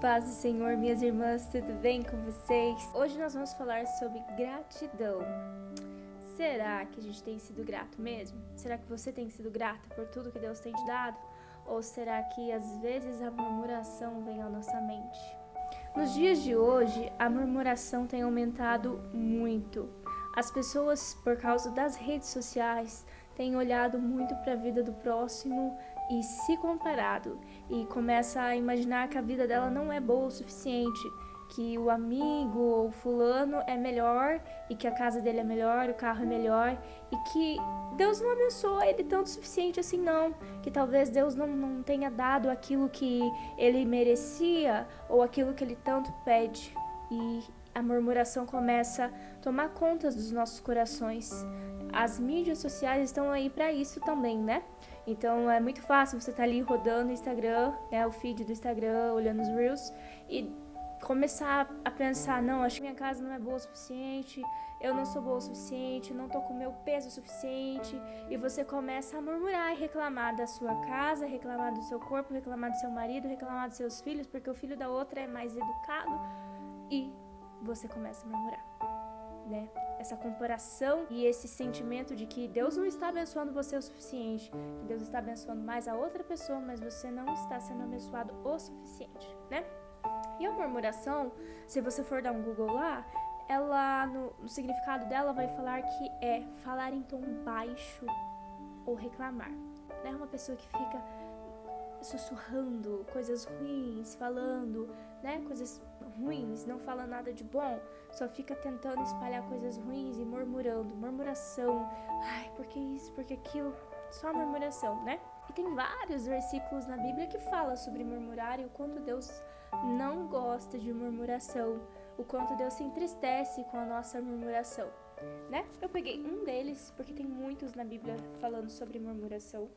Paz do Senhor, minhas irmãs, tudo bem com vocês? Hoje nós vamos falar sobre gratidão. Será que a gente tem sido grato mesmo? Será que você tem sido grata por tudo que Deus tem te dado? Ou será que às vezes a murmuração vem à nossa mente? Nos dias de hoje, a murmuração tem aumentado muito. As pessoas, por causa das redes sociais, têm olhado muito para a vida do próximo e se comparado, e começa a imaginar que a vida dela não é boa o suficiente, que o amigo ou fulano é melhor e que a casa dele é melhor, o carro é melhor e que Deus não abençoa ele tanto o suficiente assim não, que talvez Deus não tenha dado aquilo que ele merecia ou aquilo que ele tanto pede. E a murmuração começa a tomar conta dos nossos corações. As mídias sociais estão aí para isso também, né? Então é muito fácil você estar ali rodando o Instagram, né, o feed do Instagram, olhando os Reels e começar a pensar, não, acho que minha casa não é boa o suficiente, eu não sou boa o suficiente, não tô com o meu peso o suficiente, e você começa a murmurar e reclamar da sua casa, reclamar do seu corpo, reclamar do seu marido, reclamar dos seus filhos, porque o filho da outra é mais educado, e você começa a murmurar, né? Essa comparação e esse sentimento de que Deus não está abençoando você o suficiente, que Deus está abençoando mais a outra pessoa, mas você não está sendo abençoado o suficiente, né? E a murmuração, se você for dar um Google lá, ela, no significado dela, vai falar que é falar em tom baixo ou reclamar. É uma pessoa que fica sussurrando coisas ruins, falando, né, coisas ruins, não fala nada de bom, só fica tentando espalhar coisas ruins e murmurando, murmuração, ai, por que isso, por que aquilo, só murmuração, né? E tem vários versículos na Bíblia que falam sobre murmurar e o quanto Deus não gosta de murmuração, o quanto Deus se entristece com a nossa murmuração, né? Eu peguei um deles, porque tem muitos na Bíblia falando sobre murmuração,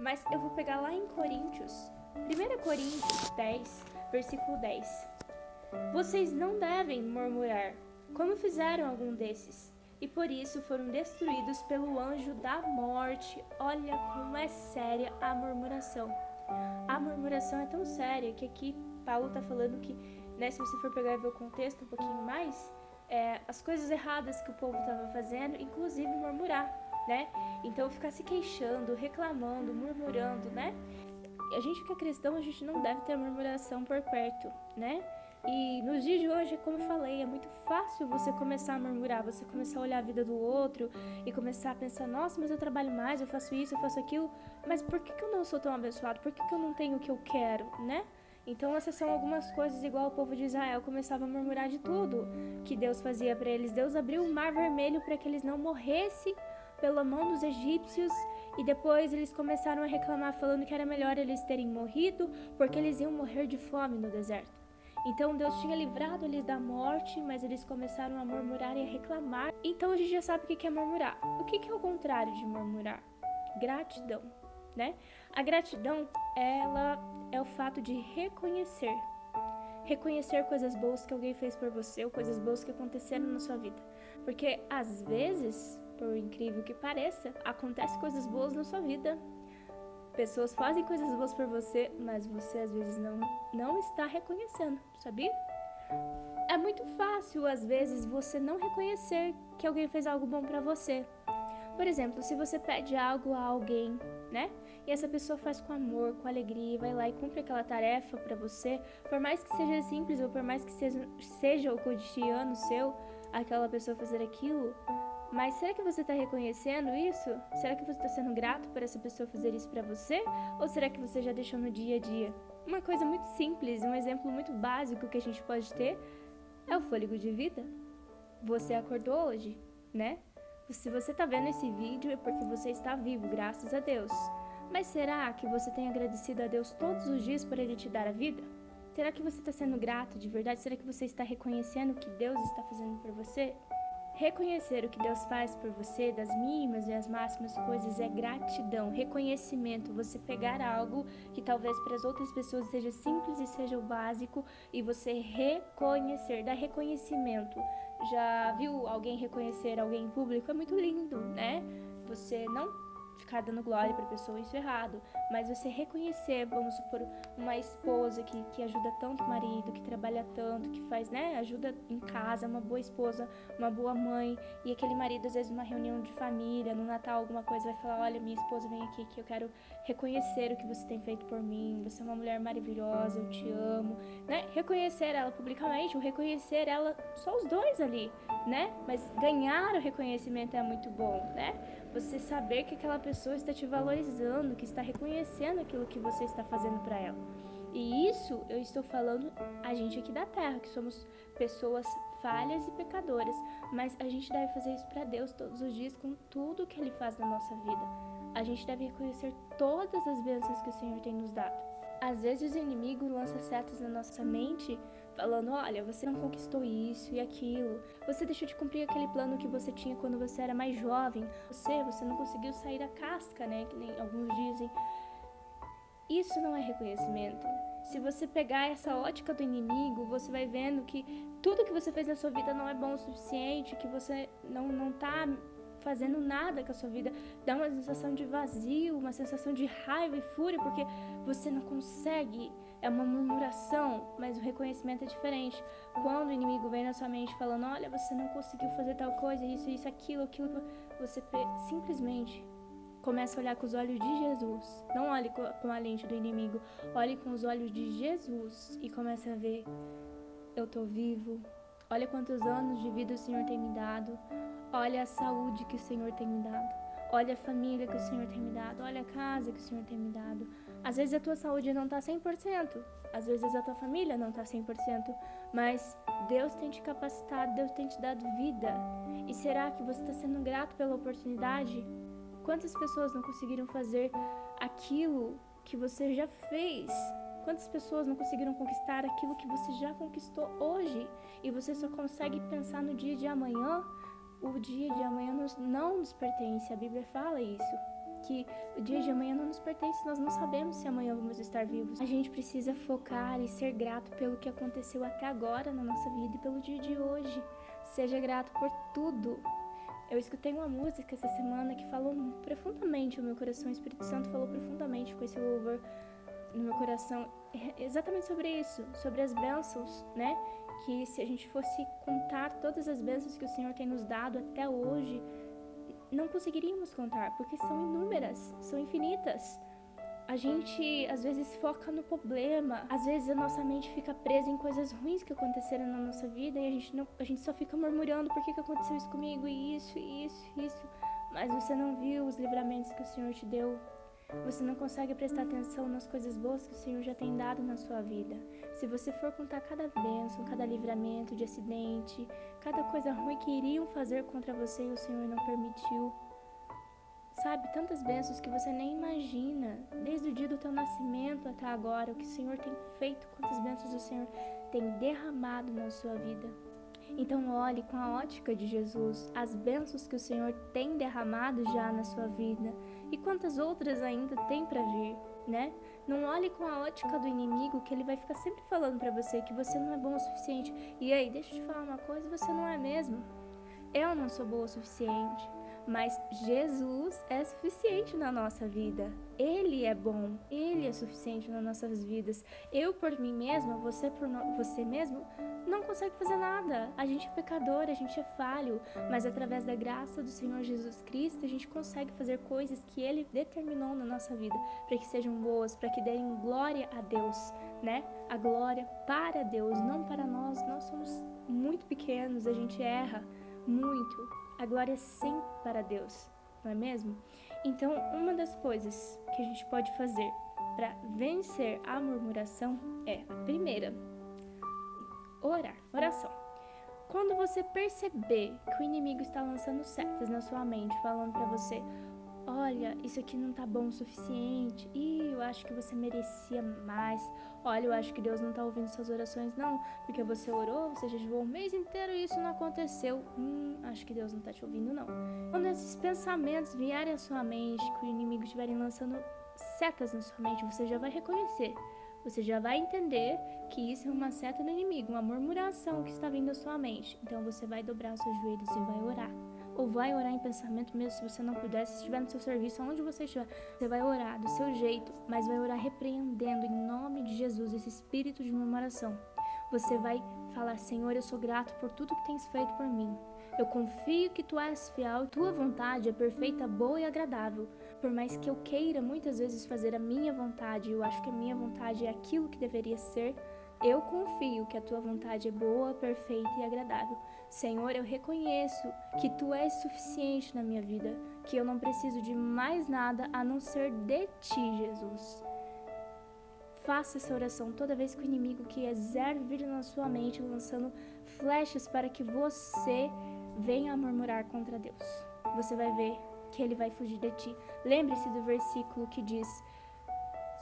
mas eu vou pegar lá em Coríntios, 1 Coríntios 10, versículo 10. Vocês não devem murmurar, como fizeram algum desses, e por isso foram destruídos pelo anjo da morte. Olha como é séria a murmuração. A murmuração é tão séria que aqui Paulo está falando que, né, se você for pegar e ver o contexto um pouquinho mais, as coisas erradas que o povo estava fazendo, inclusive murmurar, né? Então ficar se queixando, reclamando, murmurando, né? A gente que é cristão, a gente não deve ter murmuração por perto, né? E nos dias de hoje, como eu falei, é muito fácil você começar a murmurar, você começar a olhar a vida do outro e começar a pensar, nossa, mas eu trabalho mais, eu faço isso, eu faço aquilo, mas por que eu não sou tão abençoado? Por que eu não tenho o que eu quero, né? Então essas são algumas coisas, igual o povo de Israel começava a murmurar de tudo que Deus fazia para eles. Deus abriu o mar vermelho para que eles não morressem pela mão dos egípcios, e depois eles começaram a reclamar falando que era melhor eles terem morrido porque eles iam morrer de fome no deserto. Então Deus tinha livrado eles da morte, mas eles começaram a murmurar e a reclamar. Então a gente já sabe o que é murmurar. O que é o contrário de murmurar? Gratidão, né? A gratidão, ela é o fato de reconhecer coisas boas que alguém fez por você ou coisas boas que aconteceram na sua vida. Porque às vezes, por incrível que pareça, acontecem coisas boas na sua vida. Pessoas fazem coisas boas por você, mas você às vezes não está reconhecendo, sabia? É muito fácil, às vezes, você não reconhecer que alguém fez algo bom pra você. Por exemplo, se você pede algo a alguém, né? E essa pessoa faz com amor, com alegria, vai lá e cumpre aquela tarefa pra você, por mais que seja simples ou por mais que seja o cotidiano seu, aquela pessoa fazer aquilo. Mas será que você está reconhecendo isso? Será que você está sendo grato por essa pessoa fazer isso para você? Ou será que você já deixou no dia a dia? Uma coisa muito simples, um exemplo muito básico que a gente pode ter é o fôlego de vida. Você acordou hoje, né? Se você está vendo esse vídeo é porque você está vivo, graças a Deus. Mas será que você tem agradecido a Deus todos os dias por Ele te dar a vida? Será que você está sendo grato de verdade? Será que você está reconhecendo o que Deus está fazendo por você? Reconhecer o que Deus faz por você, das mínimas e as máximas coisas, é gratidão, reconhecimento. Você pegar algo que talvez para as outras pessoas seja simples e seja o básico, e você reconhecer, dar reconhecimento. Já viu alguém reconhecer alguém em público? É muito lindo, né? Você não ficar dando glória pra pessoa, isso é errado. Mas você reconhecer, vamos supor, uma esposa que ajuda tanto o marido, que trabalha tanto, que faz, né, ajuda em casa, uma boa esposa, uma boa mãe, e aquele marido, às vezes, numa reunião de família, no Natal, alguma coisa, vai falar, olha, minha esposa vem aqui, que eu quero reconhecer o que você tem feito por mim, você é uma mulher maravilhosa, eu te amo, né, reconhecer ela publicamente, ou reconhecer ela, só os dois ali, né, mas ganhar o reconhecimento é muito bom, né, você saber que aquela pessoa está te valorizando, que está reconhecendo aquilo que você está fazendo para ela. E isso eu estou falando a gente aqui da Terra, que somos pessoas falhas e pecadoras, mas a gente deve fazer isso para Deus todos os dias com tudo que Ele faz na nossa vida. A gente deve reconhecer todas as bênçãos que o Senhor tem nos dado. Às vezes o inimigo lança setas na nossa mente, falando, olha, você não conquistou isso e aquilo, você deixou de cumprir aquele plano que você tinha quando você era mais jovem, você não conseguiu sair da casca, né, que nem alguns dizem. Isso não é reconhecimento. Se você pegar essa ótica do inimigo, você vai vendo que tudo que você fez na sua vida não é bom o suficiente, que você não tá fazendo nada com a sua vida, dá uma sensação de vazio, uma sensação de raiva e fúria, porque você não consegue, é uma murmuração, mas o reconhecimento é diferente. Quando o inimigo vem na sua mente falando, olha, você não conseguiu fazer tal coisa, isso, aquilo, você simplesmente começa a olhar com os olhos de Jesus. Não olhe com a lente do inimigo, olhe com os olhos de Jesus e comece a ver, eu tô vivo, olha quantos anos de vida o Senhor tem me dado, olha a saúde que o Senhor tem me dado, olha a família que o Senhor tem me dado, olha a casa que o Senhor tem me dado. Às vezes a tua saúde não tá 100%, às vezes a tua família não tá 100%, mas Deus tem te capacitado, Deus tem te dado vida. E será que você está sendo grato pela oportunidade? Quantas pessoas não conseguiram fazer aquilo que você já fez? Quantas pessoas não conseguiram conquistar aquilo que você já conquistou hoje? E você só consegue pensar no dia de amanhã? O dia de amanhã não nos pertence, a Bíblia fala isso, que o dia de amanhã não nos pertence, nós não sabemos se amanhã vamos estar vivos. A gente precisa focar e ser grato pelo que aconteceu até agora na nossa vida e pelo dia de hoje. Seja grato por tudo. Eu escutei uma música essa semana que falou profundamente o meu coração, o Espírito Santo falou profundamente com esse louvor no meu coração, exatamente sobre isso, sobre as bênçãos, né? Que se a gente fosse contar todas as bênçãos que o Senhor tem nos dado até hoje, não conseguiríamos contar, porque são inúmeras, são infinitas. A gente às vezes foca no problema, às vezes a nossa mente fica presa em coisas ruins que aconteceram na nossa vida e a gente só fica murmurando por que aconteceu isso comigo, e isso, mas você não viu os livramentos que o Senhor te deu. Você não consegue prestar atenção nas coisas boas que o Senhor já tem dado na sua vida. Se você for contar cada bênção, cada livramento de acidente, cada coisa ruim que iriam fazer contra você e o Senhor não permitiu, sabe, tantas bênçãos que você nem imagina, desde o dia do teu nascimento até agora, o que o Senhor tem feito, quantas bênçãos o Senhor tem derramado na sua vida. Então olhe com a ótica de Jesus as bênçãos que o Senhor tem derramado já na sua vida e quantas outras ainda tem para vir, né? Não olhe com a ótica do inimigo, que ele vai ficar sempre falando para você que você não é bom o suficiente. E aí, deixa eu te falar uma coisa, você não é mesmo. Eu não sou boa o suficiente. Mas Jesus é suficiente na nossa vida. Ele é bom, Ele é suficiente nas nossas vidas. Eu por mim mesma, você por você mesmo, não consegue fazer nada. A gente é pecador, a gente é falho, mas através da graça do Senhor Jesus Cristo, a gente consegue fazer coisas que Ele determinou na nossa vida, para que sejam boas, para que deem glória a Deus, né? A glória para Deus, não para nós. Nós somos muito pequenos, a gente erra muito. A glória é sempre para Deus, não é mesmo? Então, uma das coisas que a gente pode fazer para vencer a murmuração é, a primeira, oração. Quando você perceber que o inimigo está lançando setas na sua mente, falando para você, olha, isso aqui não tá bom o suficiente, eu acho que você merecia mais, olha, eu acho que Deus não tá ouvindo suas orações não, porque você orou, você jejuou o mês inteiro e isso não aconteceu, acho que Deus não tá te ouvindo não. Quando esses pensamentos vierem à sua mente, que o inimigo estiverem lançando setas na sua mente, você já vai reconhecer, você já vai entender que isso é uma seta do inimigo, uma murmuração que está vindo à sua mente. Então você vai dobrar os seus joelhos e vai orar. ou vai orar em pensamento mesmo, se você não puder, se estiver no seu serviço, aonde você estiver, você vai orar do seu jeito, mas vai orar repreendendo em nome de Jesus esse espírito de murmuração. Você vai falar: Senhor, eu sou grato por tudo que tens feito por mim. Eu confio que tu és fiel, tua vontade é perfeita, boa e agradável. Por mais que eu queira muitas vezes fazer a minha vontade, eu acho que a minha vontade é aquilo que deveria ser, eu confio que a tua vontade é boa, perfeita e agradável. Senhor, eu reconheço que tu és suficiente na minha vida, que eu não preciso de mais nada a não ser de ti, Jesus. Faça essa oração toda vez que o inimigo quiser vir na sua mente, lançando flechas para que você venha a murmurar contra Deus. Você vai ver que ele vai fugir de ti. Lembre-se do versículo que diz: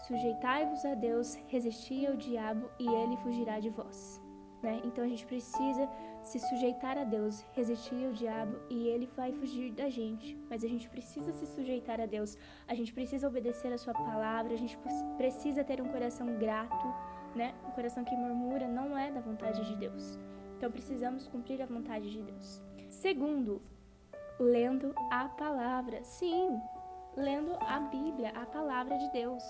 sujeitai-vos a Deus, resisti ao diabo e ele fugirá de vós. Né? Então a gente precisa se sujeitar a Deus, resistir ao diabo e ele vai fugir da gente. Mas a gente precisa se sujeitar a Deus, a gente precisa obedecer a sua palavra, a gente precisa ter um coração grato, né? Um coração que murmura não é da vontade de Deus. Então precisamos cumprir a vontade de Deus. Segundo, lendo a palavra. Sim, lendo a Bíblia, a palavra de Deus.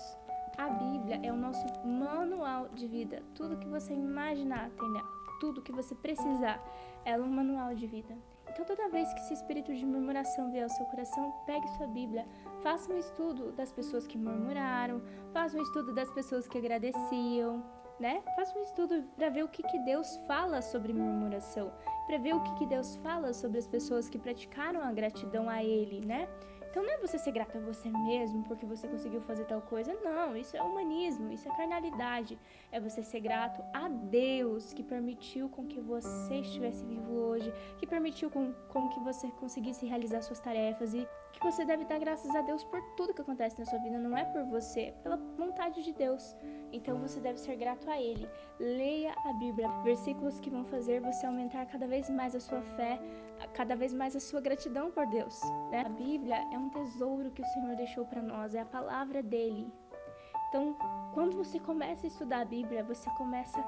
A Bíblia é o nosso manual de vida. Tudo que você imaginar tem nela. Tudo que você precisar, ela é um manual de vida. Então, toda vez que esse espírito de murmuração vier ao seu coração, pegue sua Bíblia, faça um estudo das pessoas que murmuraram, faça um estudo das pessoas que agradeciam, né? Faça um estudo para ver o que Deus fala sobre murmuração, para ver o que Deus fala sobre as pessoas que praticaram a gratidão a Ele, né? Então não é você ser grato a você mesmo porque você conseguiu fazer tal coisa. Não, isso é humanismo, isso é carnalidade. É você ser grato a Deus que permitiu com que você estivesse vivo hoje, que permitiu com que você conseguisse realizar suas tarefas e que você deve dar graças a Deus por tudo que acontece na sua vida. Não é por você, é pela vontade de Deus. Então você deve ser grato a Ele. Leia a Bíblia, versículos que vão fazer você aumentar cada vez mais a sua fé, cada vez mais a sua gratidão por Deus, né? A Bíblia é um tesouro que o Senhor deixou para nós, é a palavra dele. Então, quando você começa a estudar a Bíblia, você começa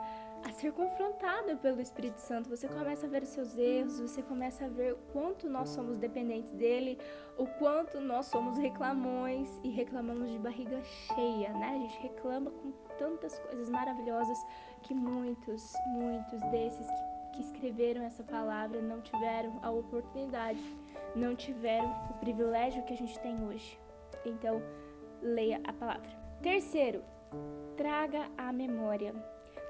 a ser confrontado pelo Espírito Santo, você começa a ver os seus erros, você começa a ver o quanto nós somos dependentes dele, o quanto nós somos reclamões e reclamamos de barriga cheia, né? A gente reclama com tantas coisas maravilhosas que muitos desses que escreveram essa palavra não tiveram a oportunidade, não tiveram o privilégio que a gente tem hoje. Então, leia a palavra. Terceiro, traga à memória.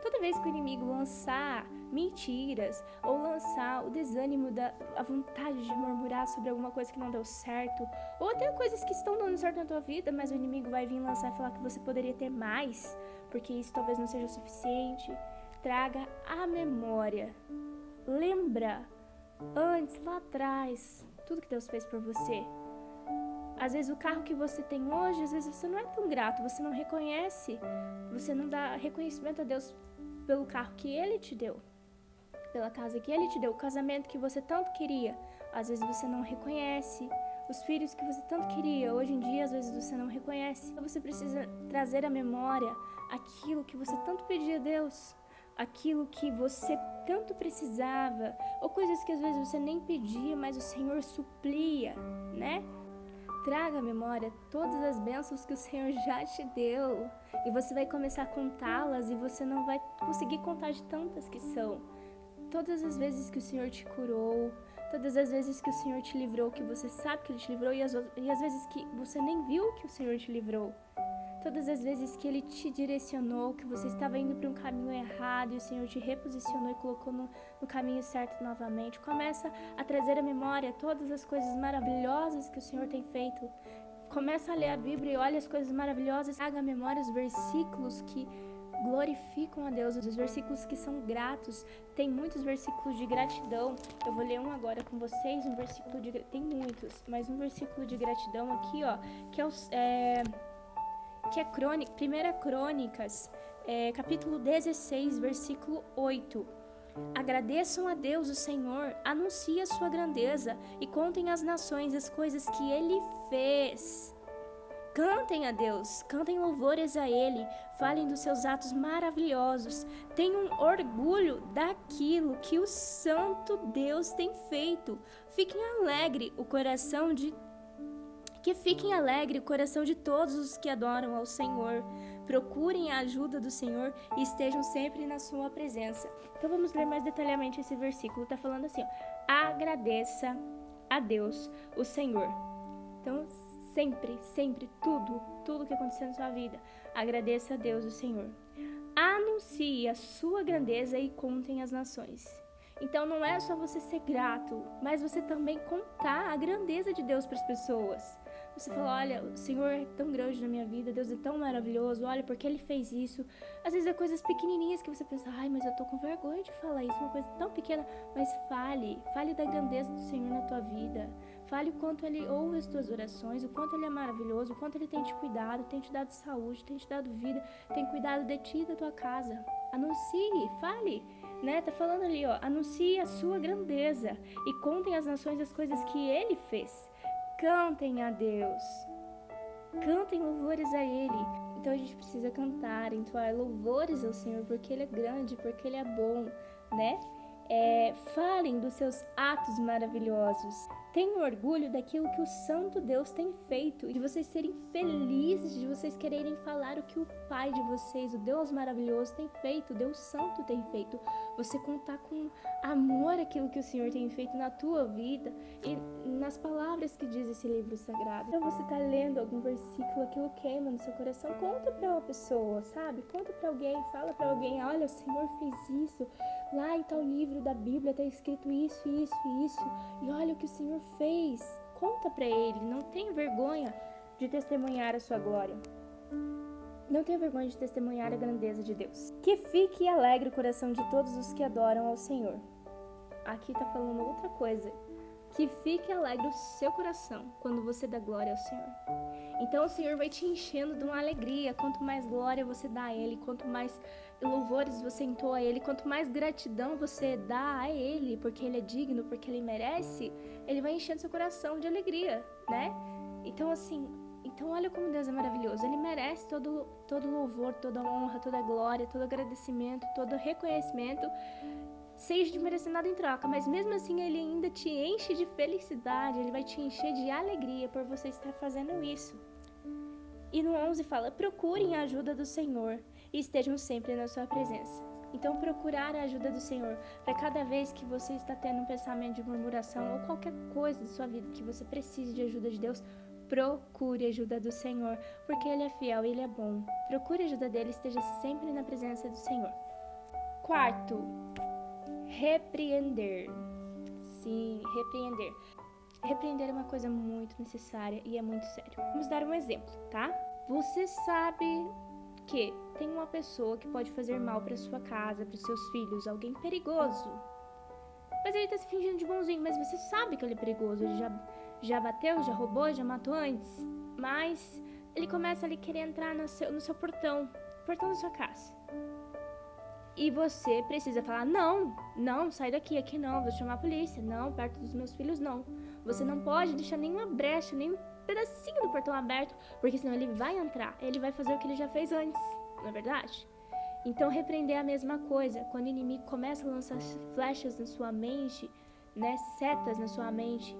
Toda vez que o inimigo lançar mentiras ou lançar o desânimo, a vontade de murmurar sobre alguma coisa que não deu certo, ou até coisas que estão dando certo na tua vida, mas o inimigo vai vir lançar e falar que você poderia ter mais, porque isso talvez não seja o suficiente, traga à memória. Lembra antes, lá atrás, tudo que Deus fez por você. Às vezes o carro que você tem hoje, às vezes você não é tão grato, você não reconhece, você não dá reconhecimento a Deus pelo carro que Ele te deu, pela casa que Ele te deu, o casamento que você tanto queria, às vezes você não reconhece, os filhos que você tanto queria, hoje em dia às vezes você não reconhece. Então você precisa trazer à memória aquilo que você tanto pedia a Deus, aquilo que você tanto precisava, ou coisas que às vezes você nem pedia, mas o Senhor suplia, né? Traga à memória todas as bênçãos que o Senhor já te deu. E você vai começar a contá-las e você não vai conseguir contar de tantas que são. Todas as vezes que o Senhor te curou, todas as vezes que o Senhor te livrou, que você sabe que Ele te livrou, e às vezes que você nem viu que o Senhor te livrou. Todas as vezes que Ele te direcionou, que você estava indo para um caminho errado e o Senhor te reposicionou e colocou no caminho certo novamente. Começa a trazer à memória todas as coisas maravilhosas que o Senhor tem feito. Começa a ler a Bíblia e olha as coisas maravilhosas. Traga à memória os versículos que glorificam a Deus, os versículos que são gratos. Tem muitos versículos de gratidão. Eu vou ler um agora com vocês, tem muitos, mas um versículo de gratidão aqui, ó, que é 1 Crônicas, capítulo 16, versículo 8. Agradeçam a Deus, o Senhor, anuncie a sua grandeza e contem às nações as coisas que Ele fez. Cantem a Deus, cantem louvores a Ele, falem dos seus atos maravilhosos, tenham orgulho daquilo que o Santo Deus tem feito. Fiquem alegre o coração de todos os que adoram ao Senhor. Procurem a ajuda do Senhor e estejam sempre na sua presença. Então vamos ler mais detalhadamente esse versículo. Está falando assim, ó, agradeça a Deus, o Senhor. Então sempre, tudo que acontecer na sua vida, agradeça a Deus, o Senhor. Anuncie a sua grandeza e contem as nações. Então não é só você ser grato, mas você também contar a grandeza de Deus para as pessoas. Você fala, olha, o Senhor é tão grande na minha vida, Deus é tão maravilhoso, olha, porque Ele fez isso. Às vezes é coisas pequenininhas que você pensa, ai, mas eu tô com vergonha de falar isso, uma coisa tão pequena. Mas fale da grandeza do Senhor na tua vida. Fale o quanto Ele ouve as tuas orações, o quanto Ele é maravilhoso, o quanto Ele tem te cuidado, tem te dado saúde, tem te dado vida, tem cuidado de ti e da tua casa. Anuncie, fale, né? Tá falando ali, ó, anuncie a sua grandeza e contem às nações as coisas que Ele fez. Cantem a Deus, cantem louvores a Ele. Então a gente precisa cantar, entoar louvores ao Senhor, porque Ele é grande, porque Ele é bom, né? Falem dos seus atos maravilhosos. Tenham orgulho daquilo que o Santo Deus tem feito, de vocês serem felizes, de vocês quererem falar o que o Pai de vocês, o Deus maravilhoso, tem feito, o Deus Santo tem feito. Você contar com amor aquilo que o Senhor tem feito na tua vida e nas palavras que diz esse livro sagrado. Então você está lendo algum versículo, aquilo queima no seu coração, conta para uma pessoa, sabe? Conta para alguém, fala para alguém, olha, o Senhor fez isso, lá em tal livro da Bíblia está escrito isso, isso e isso, e olha o que o Senhor fez. Conta para Ele, não tenha vergonha de testemunhar a sua glória. Não tenha vergonha de testemunhar a grandeza de Deus. Que fique alegre o coração de todos os que adoram ao Senhor. Aqui está falando outra coisa. Que fique alegre o seu coração quando você dá glória ao Senhor. Então o Senhor vai te enchendo de uma alegria. Quanto mais glória você dá a Ele, quanto mais louvores você entoa a Ele, quanto mais gratidão você dá a Ele, porque Ele é digno, porque Ele merece, Ele vai enchendo seu coração de alegria, né? Então assim, olha como Deus é maravilhoso. Ele merece todo louvor, toda honra, toda glória, todo agradecimento, todo reconhecimento, sem a gente merecer nada em troca, mas mesmo assim Ele ainda te enche de felicidade, Ele vai te encher de alegria por você estar fazendo isso. E no 11 fala, procurem a ajuda do Senhor e estejam sempre na sua presença. Então procurar a ajuda do Senhor, para cada vez que você está tendo um pensamento de murmuração ou qualquer coisa da sua vida que você precise de ajuda de Deus, procure a ajuda do Senhor, porque Ele é fiel e Ele é bom. Procure a ajuda dEle, esteja sempre na presença do Senhor. Quarto, repreender. Sim, repreender. Repreender é uma coisa muito necessária e é muito sério. Vamos dar um exemplo, tá? Você sabe que tem uma pessoa que pode fazer mal para sua casa, para os seus filhos, alguém perigoso. Mas ele tá se fingindo de bonzinho, mas você sabe que ele é perigoso. Ele já bateu, já roubou, já matou antes. Mas ele começa ali a querer entrar no seu portão da sua casa. E você precisa falar, não, sai daqui, aqui não, vou chamar a polícia, não, perto dos meus filhos não. Você não pode deixar nenhuma brecha, nem um pedacinho do portão aberto, porque senão ele vai entrar, ele vai fazer o que ele já fez antes, não é verdade? Então repreender é a mesma coisa, quando o inimigo começa a lançar flechas na sua mente, né, setas na sua mente,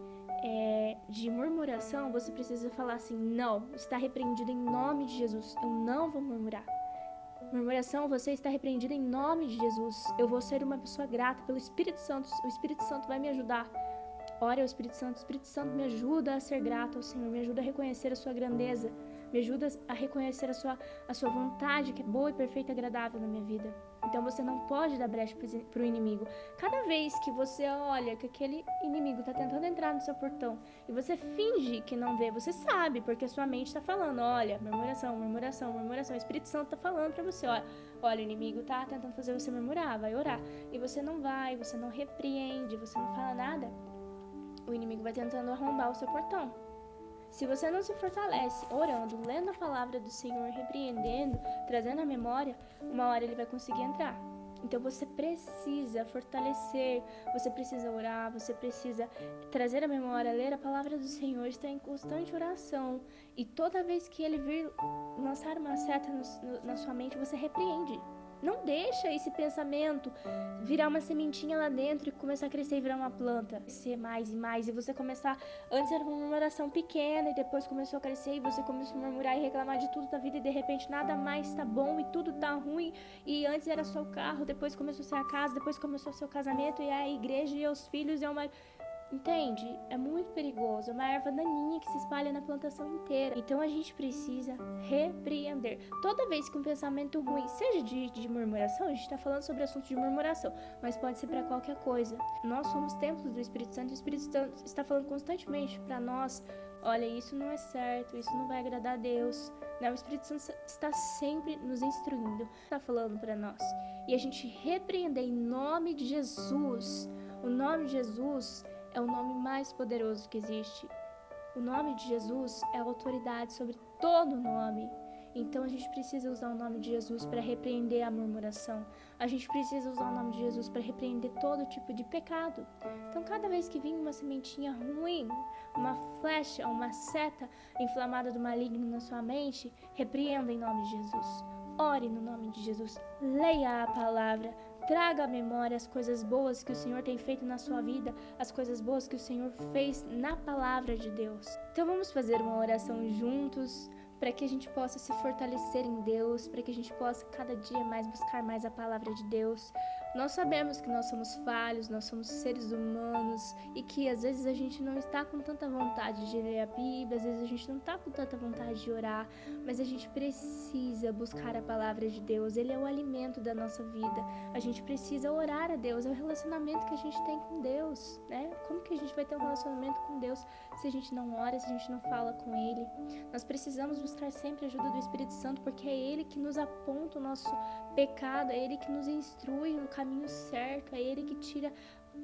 de murmuração, você precisa falar assim, não, está repreendido em nome de Jesus, eu não vou murmurar. Murmuração, você está repreendido em nome de Jesus. Eu vou ser uma pessoa grata pelo Espírito Santo. O Espírito Santo vai me ajudar. Ore ao Espírito Santo me ajuda a ser grato ao Senhor, me ajuda a reconhecer a sua grandeza, me ajuda a reconhecer a sua vontade, que é boa e perfeita e agradável na minha vida. Então você não pode dar brecha para o inimigo. Cada vez que você olha que aquele inimigo está tentando entrar no seu portão e você finge que não vê, você sabe, porque a sua mente está falando, olha, murmuração, o Espírito Santo está falando para você, olha, o inimigo está tentando fazer você murmurar, vai orar. E você não vai, você não repreende, você não fala nada, o inimigo vai tentando arrombar o seu portão. Se você não se fortalece orando, lendo a palavra do Senhor, repreendendo, trazendo a memória, uma hora ele vai conseguir entrar. Então você precisa fortalecer, você precisa orar, você precisa trazer a memória, ler a palavra do Senhor, estar em constante oração. E toda vez que ele vir lançar uma seta na sua mente, você repreende. Não deixa esse pensamento virar uma sementinha lá dentro e começar a crescer e virar uma planta. Crescer mais e mais. E você começar... Antes era uma murmuração pequena e depois começou a crescer e você começou a murmurar e reclamar de tudo da vida e de repente nada mais tá bom e tudo tá ruim. E antes era só o carro, depois começou a ser a casa, depois começou a ser o casamento e a igreja e os filhos e uma... Entende? É muito perigoso. É uma erva daninha que se espalha na plantação inteira. Então a gente precisa repreender. Toda vez que um pensamento ruim, seja de murmuração, a gente está falando sobre assuntos de murmuração, mas pode ser para qualquer coisa. Nós somos templos do Espírito Santo e o Espírito Santo está falando constantemente para nós: olha, isso não é certo, isso não vai agradar a Deus. Não, o Espírito Santo está sempre nos instruindo, está falando para nós. E a gente repreender em nome de Jesus. O nome de Jesus é o nome mais poderoso que existe. O nome de Jesus é a autoridade sobre todo nome. Então a gente precisa usar o nome de Jesus para repreender a murmuração. A gente precisa usar o nome de Jesus para repreender todo tipo de pecado. Então cada vez que vir uma sementinha ruim, uma flecha, uma seta inflamada do maligno na sua mente, repreenda em nome de Jesus. Ore no nome de Jesus. Leia a palavra. Traga à memória as coisas boas que o Senhor tem feito na sua vida, as coisas boas que o Senhor fez na palavra de Deus. Então vamos fazer uma oração juntos, para que a gente possa se fortalecer em Deus, para que a gente possa cada dia mais buscar mais a palavra de Deus. Nós sabemos que nós somos falhos, nós somos seres humanos e que às vezes a gente não está com tanta vontade de ler a Bíblia, às vezes a gente não está com tanta vontade de orar, mas a gente precisa buscar a palavra de Deus. Ele é o alimento da nossa vida. A gente precisa orar a Deus, é o relacionamento que a gente tem com Deus, né? Como que a gente vai ter um relacionamento com Deus se a gente não ora, se a gente não fala com Ele? Nós precisamos buscar sempre a ajuda do Espírito Santo, porque é Ele que nos aponta o nosso pecado, é Ele que nos instrui no caminho certo, é Ele que tira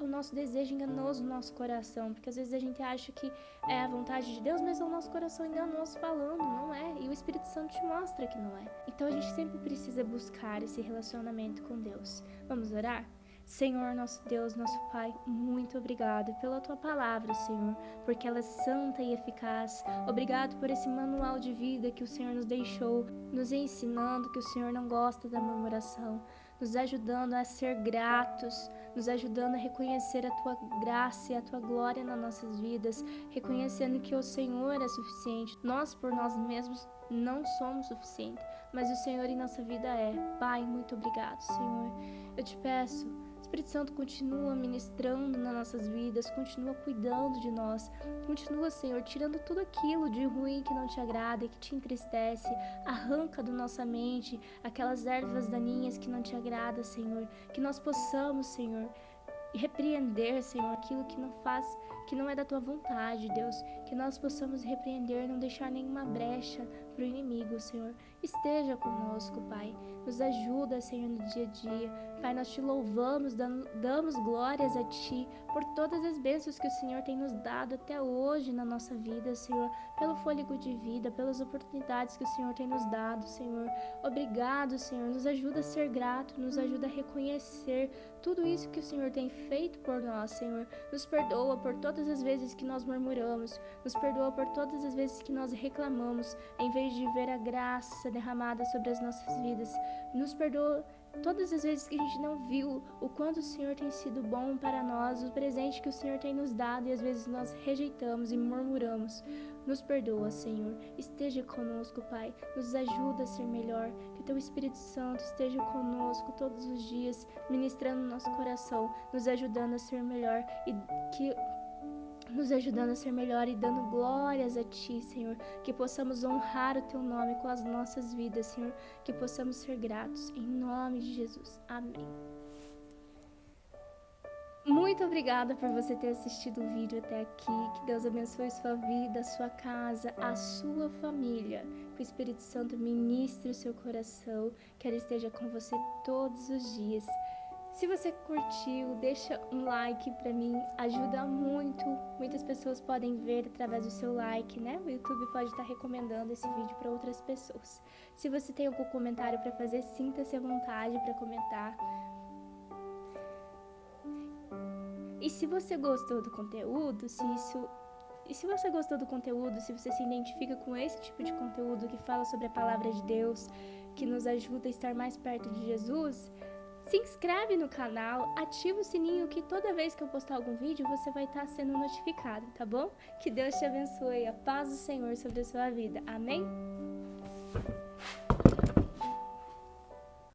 o nosso desejo enganoso do nosso coração, porque às vezes a gente acha que é a vontade de Deus, mas é o nosso coração enganoso falando, não é? E o Espírito Santo te mostra que não é. Então a gente sempre precisa buscar esse relacionamento com Deus. Vamos orar? Senhor, nosso Deus, nosso Pai, muito obrigado pela Tua palavra, Senhor, porque ela é santa e eficaz. Obrigado por esse manual de vida que o Senhor nos deixou, nos ensinando que o Senhor não gosta da murmuração, nos ajudando a ser gratos, nos ajudando a reconhecer a Tua graça e a Tua glória nas nossas vidas, reconhecendo que o Senhor é suficiente. Nós, por nós mesmos, não somos suficientes, mas o Senhor em nossa vida é. Pai, muito obrigado, Senhor. Eu te peço, Espírito Santo, continua ministrando nas nossas vidas, continua cuidando de nós, continua, Senhor, tirando tudo aquilo de ruim que não te agrada e que te entristece, arranca da nossa mente aquelas ervas daninhas que não te agrada, Senhor, que nós possamos, Senhor, repreender, Senhor, aquilo que não faz, que não é da Tua vontade, Deus, que nós possamos repreender, não deixar nenhuma brecha para o inimigo, Senhor. Esteja conosco, Pai, nos ajuda, Senhor, no dia a dia. Pai, nós te louvamos, damos glórias a Ti por todas as bênçãos que o Senhor tem nos dado até hoje na nossa vida, Senhor, pelo fôlego de vida, pelas oportunidades que o Senhor tem nos dado, Senhor. Obrigado, Senhor, nos ajuda a ser grato, nos ajuda a reconhecer tudo isso que o Senhor tem feito por nós, Senhor. Nos perdoa por todas as vezes que nós murmuramos, nos perdoa por todas as vezes que nós reclamamos, em vez de ver a graça derramada sobre as nossas vidas. Nos perdoa todas as vezes que a gente não viu o quanto o Senhor tem sido bom para nós, o presente que o Senhor tem nos dado e às vezes nós rejeitamos e murmuramos. Nos perdoa, Senhor. Esteja conosco, Pai. Nos ajuda a ser melhor. Que Teu Espírito Santo esteja conosco todos os dias, ministrando no nosso coração, nos ajudando a ser melhor e dando glórias a Ti, Senhor, que possamos honrar o Teu nome com as nossas vidas, Senhor, que possamos ser gratos, em nome de Jesus, amém. Muito obrigada por você ter assistido o vídeo até aqui, que Deus abençoe sua vida, a sua casa, a sua família, que o Espírito Santo ministre o seu coração, que Ele esteja com você todos os dias. Se você curtiu, deixa um like pra mim, ajuda muito. Muitas pessoas podem ver através do seu like, né? O YouTube pode estar recomendando esse vídeo para outras pessoas. Se você tem algum comentário para fazer, sinta-se à vontade para comentar. E se você gostou do conteúdo, se você gostou do conteúdo, se você se identifica com esse tipo de conteúdo que fala sobre a palavra de Deus, que nos ajuda a estar mais perto de Jesus, se inscreve no canal, ativa o sininho que toda vez que eu postar algum vídeo você vai estar sendo notificado, tá bom? Que Deus te abençoe, a paz do Senhor sobre a sua vida. Amém?